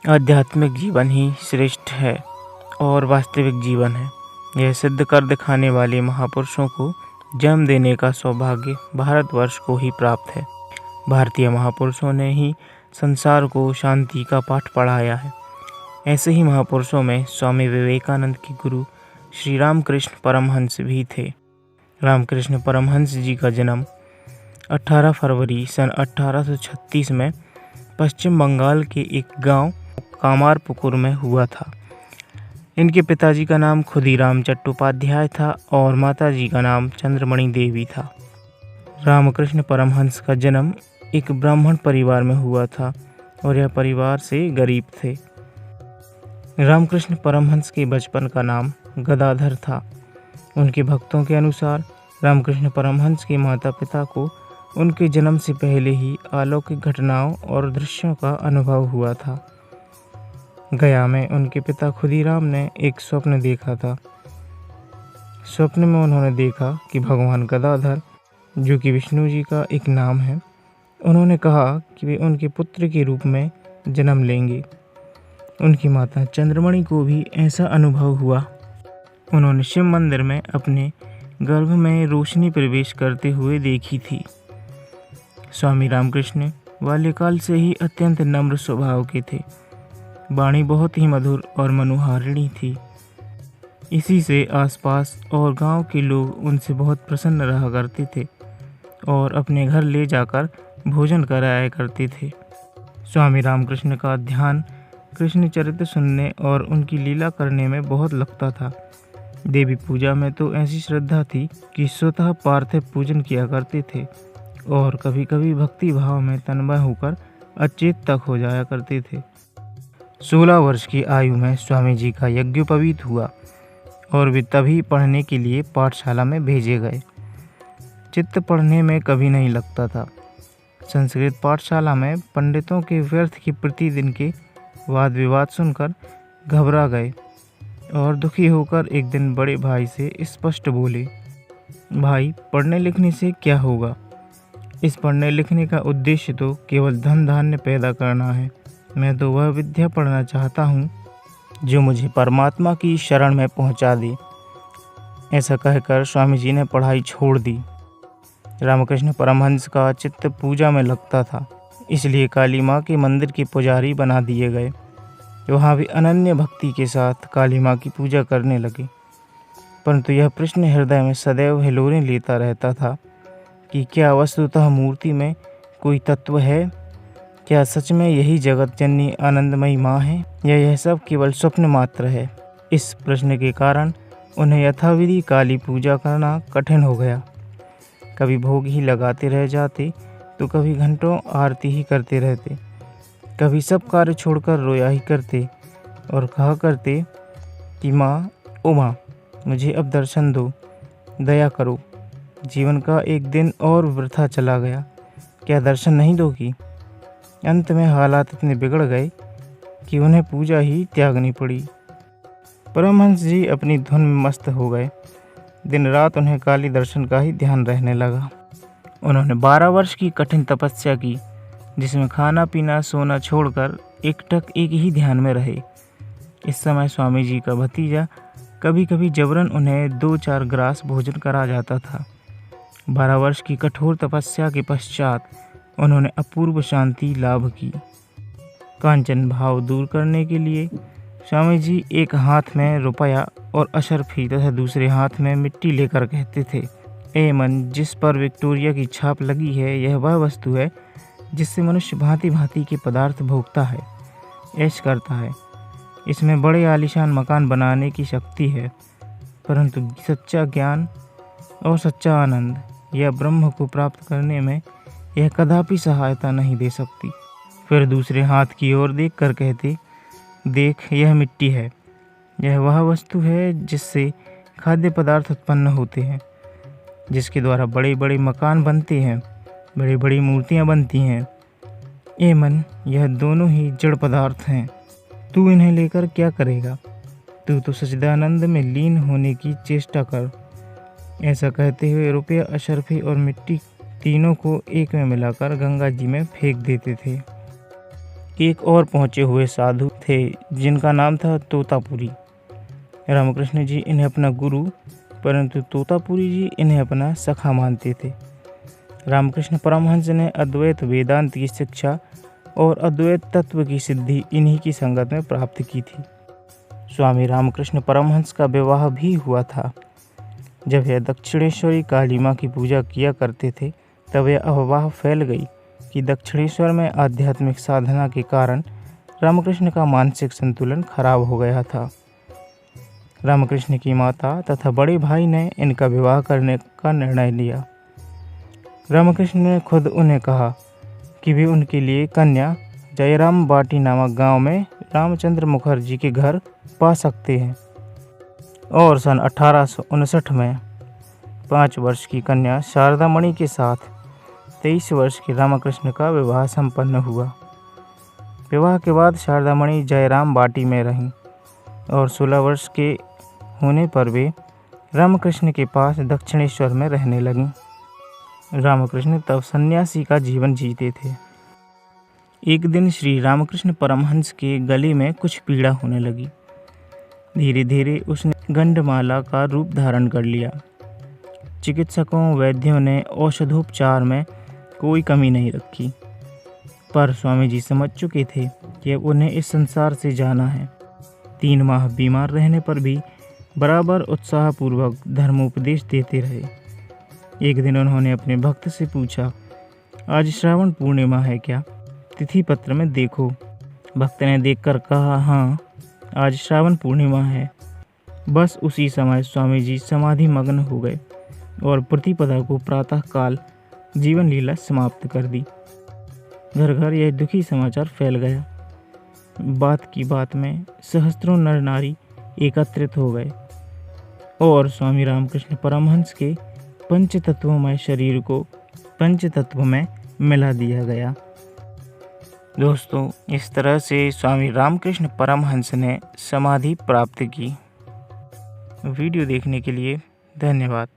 आध्यात्मिक जीवन ही श्रेष्ठ है और वास्तविक जीवन है। यह सिद्ध कर दिखाने वाले महापुरुषों को जन्म देने का सौभाग्य भारतवर्ष को ही प्राप्त है। भारतीय महापुरुषों ने ही संसार को शांति का पाठ पढ़ाया है। ऐसे ही महापुरुषों में स्वामी विवेकानंद के गुरु श्री रामकृष्ण परमहंस भी थे। रामकृष्ण परमहंस जी का जन्म 18 फरवरी सन 1836 में पश्चिम बंगाल के एक गांव कामारपुकुर में हुआ था। इनके पिताजी का नाम खुदीराम चट्टोपाध्याय था और माताजी का नाम चंद्रमणि देवी था। रामकृष्ण परमहंस का जन्म एक ब्राह्मण परिवार में हुआ था और यह परिवार से गरीब थे। रामकृष्ण परमहंस के बचपन का नाम गदाधर था। उनके भक्तों के अनुसार रामकृष्ण परमहंस के माता पिता को उनके जन्म से पहले ही अलौकिक घटनाओं और दृश्यों का अनुभव हुआ था। गया में उनके पिता खुदीराम ने एक स्वप्न देखा था। स्वप्न में उन्होंने देखा कि भगवान गदाधर, जो कि विष्णु जी का एक नाम है, उन्होंने कहा कि वे उनके पुत्र के रूप में जन्म लेंगे। उनकी माता चंद्रमणि को भी ऐसा अनुभव हुआ। उन्होंने शिव मंदिर में अपने गर्भ में रोशनी प्रवेश करते हुए देखी थी। स्वामी रामकृष्ण बाल्यकाल से ही अत्यंत नम्र स्वभाव के थे। वाणी बहुत ही मधुर और मनोहारिणी थी। इसी से आसपास और गांव के लोग उनसे बहुत प्रसन्न रहा करते थे और अपने घर ले जाकर भोजन कराया करते थे। स्वामी रामकृष्ण का ध्यान कृष्ण चरित्र सुनने और उनकी लीला करने में बहुत लगता था। देवी पूजा में तो ऐसी श्रद्धा थी कि स्वतः पार्थिव पूजन किया करते थे और कभी कभी भक्ति भाव में तन्मय होकर अचेत तक हो जाया करते थे। 16 वर्ष की आयु में स्वामी जी का यज्ञोपवीत हुआ और वे तभी पढ़ने के लिए पाठशाला में भेजे गए। चित्त पढ़ने में कभी नहीं लगता था। संस्कृत पाठशाला में पंडितों के व्यर्थ की प्रतिदिन के वाद विवाद सुनकर घबरा गए और दुखी होकर एक दिन बड़े भाई से स्पष्ट बोले, भाई, पढ़ने लिखने से क्या होगा? इस पढ़ने लिखने का उद्देश्य तो केवल धन धान्य पैदा करना है। मैं तो वह विद्या पढ़ना चाहता हूँ जो मुझे परमात्मा की शरण में पहुँचा दे। ऐसा कहकर स्वामी जी ने पढ़ाई छोड़ दी। रामकृष्ण परमहंस का चित्त पूजा में लगता था, इसलिए काली माँ के मंदिर के पुजारी बना दिए गए। वहाँ भी अनन्य भक्ति के साथ काली माँ की पूजा करने लगे। परंतु यह प्रश्न हृदय में सदैव हिलोरें लेता रहता था कि क्या वस्तुतः मूर्ति में कोई तत्व है? क्या सच में यही जगत जननी आनंदमयी माँ है या यह सब केवल स्वप्न मात्र है? इस प्रश्न के कारण उन्हें यथाविधि काली पूजा करना कठिन हो गया। कभी भोग ही लगाते रह जाते तो कभी घंटों आरती ही करते रहते। कभी सब कार्य छोड़कर रोया ही करते और कहा करते कि माँ, ओ माँ, मुझे अब दर्शन दो, दया करो। जीवन का एक दिन और वृथा चला गया, क्या दर्शन नहीं दोगी? अंत में हालात इतने बिगड़ गए कि उन्हें पूजा ही त्यागनी पड़ी। परमहंस जी अपनी धुन में मस्त हो गए। दिन रात उन्हें काली दर्शन का ही ध्यान रहने लगा। उन्होंने 12 वर्ष की कठिन तपस्या की, जिसमें खाना पीना सोना छोड़कर एकटक एक ही ध्यान में रहे। इस समय स्वामी जी का भतीजा कभी कभी जबरन उन्हें 2-4 ग्रास भोजन करा जाता था। 12 वर्ष की कठोर तपस्या के पश्चात उन्होंने अपूर्व शांति लाभ की। कांचन भाव दूर करने के लिए स्वामी जी एक हाथ में रुपया और अशर्फी तथा दूसरे हाथ में मिट्टी लेकर कहते थे, ए मन, जिस पर विक्टोरिया की छाप लगी है, यह वह वस्तु है जिससे मनुष्य भांति भांति के पदार्थ भोगता है, ऐश करता है। इसमें बड़े आलीशान मकान बनाने की शक्ति है, परंतु सच्चा ज्ञान और सच्चा आनंद या ब्रह्म को प्राप्त करने में यह कदापि सहायता नहीं दे सकती। फिर दूसरे हाथ की ओर देख कर कहते, देख, यह मिट्टी है। यह वह वस्तु है जिससे खाद्य पदार्थ उत्पन्न होते हैं, जिसके द्वारा बड़े बड़े मकान बनते हैं, बड़ी बड़ी मूर्तियाँ बनती हैं। ए मन, यह दोनों ही जड़ पदार्थ हैं। तू इन्हें लेकर क्या करेगा? तू तो सच्चिदानंद में लीन होने की चेष्टा कर। ऐसा कहते हुए रुपया, अशर्फी और मिट्टी तीनों को एक में मिलाकर गंगा जी में फेंक देते थे। एक और पहुँचे हुए साधु थे जिनका नाम था तोतापुरी। रामकृष्ण जी इन्हें अपना गुरु, परंतु तोतापुरी जी इन्हें अपना सखा मानते थे। रामकृष्ण परमहंस ने अद्वैत वेदांत की शिक्षा और अद्वैत तत्व की सिद्धि इन्हीं की संगत में प्राप्त की थी। स्वामी रामकृष्ण परमहंस का विवाह भी हुआ था। जब यह दक्षिणेश्वरी काली माँ की पूजा किया करते थे, तब यह अफवाह फैल गई कि दक्षिणेश्वर में आध्यात्मिक साधना के कारण रामकृष्ण का मानसिक संतुलन खराब हो गया था। रामकृष्ण की माता तथा बड़े भाई ने इनका विवाह करने का निर्णय लिया। रामकृष्ण ने खुद उन्हें कहा कि वे उनके लिए कन्या जयराम बाटी नामक गांव में रामचंद्र मुखर्जी के घर पा सकते हैं, और सन 1859 में 5 वर्ष की कन्या शारदा मणि के साथ 23 वर्ष के रामकृष्ण का विवाह संपन्न हुआ। विवाह के बाद शारदा मणि जयराम बाटी में रहीं और 16 वर्ष के होने पर वे रामकृष्ण के पास दक्षिणेश्वर में रहने लगीं। रामकृष्ण तब सन्यासी का जीवन जीते थे। एक दिन श्री रामकृष्ण परमहंस के गले में कुछ पीड़ा होने लगी। धीरे धीरे उसने गंडमाला का रूप धारण कर लिया। चिकित्सकों वैद्यों ने औषधोपचार में कोई कमी नहीं रखी, पर स्वामी जी समझ चुके थे कि अब उन्हें इस संसार से जाना है। 3 माह बीमार रहने पर भी बराबर उत्साहपूर्वक धर्मोपदेश देते रहे। एक दिन उन्होंने अपने भक्त से पूछा, आज श्रावण पूर्णिमा है क्या? तिथि पत्र में देखो। भक्त ने देखकर कहा, हाँ, आज श्रावण पूर्णिमा है। बस उसी समय स्वामी जी समाधि मग्न हो गए और प्रतिपदा को प्रातः काल जीवन लीला समाप्त कर दी। घर घर यह दुखी समाचार फैल गया। बात की बात में सहस्त्रों नर नारी एकत्रित हो गए और स्वामी रामकृष्ण परमहंस के पंचतत्वमय शरीर को पंचतत्व में मिला दिया गया। दोस्तों, इस तरह से स्वामी रामकृष्ण परमहंस ने समाधि प्राप्त की। वीडियो देखने के लिए धन्यवाद।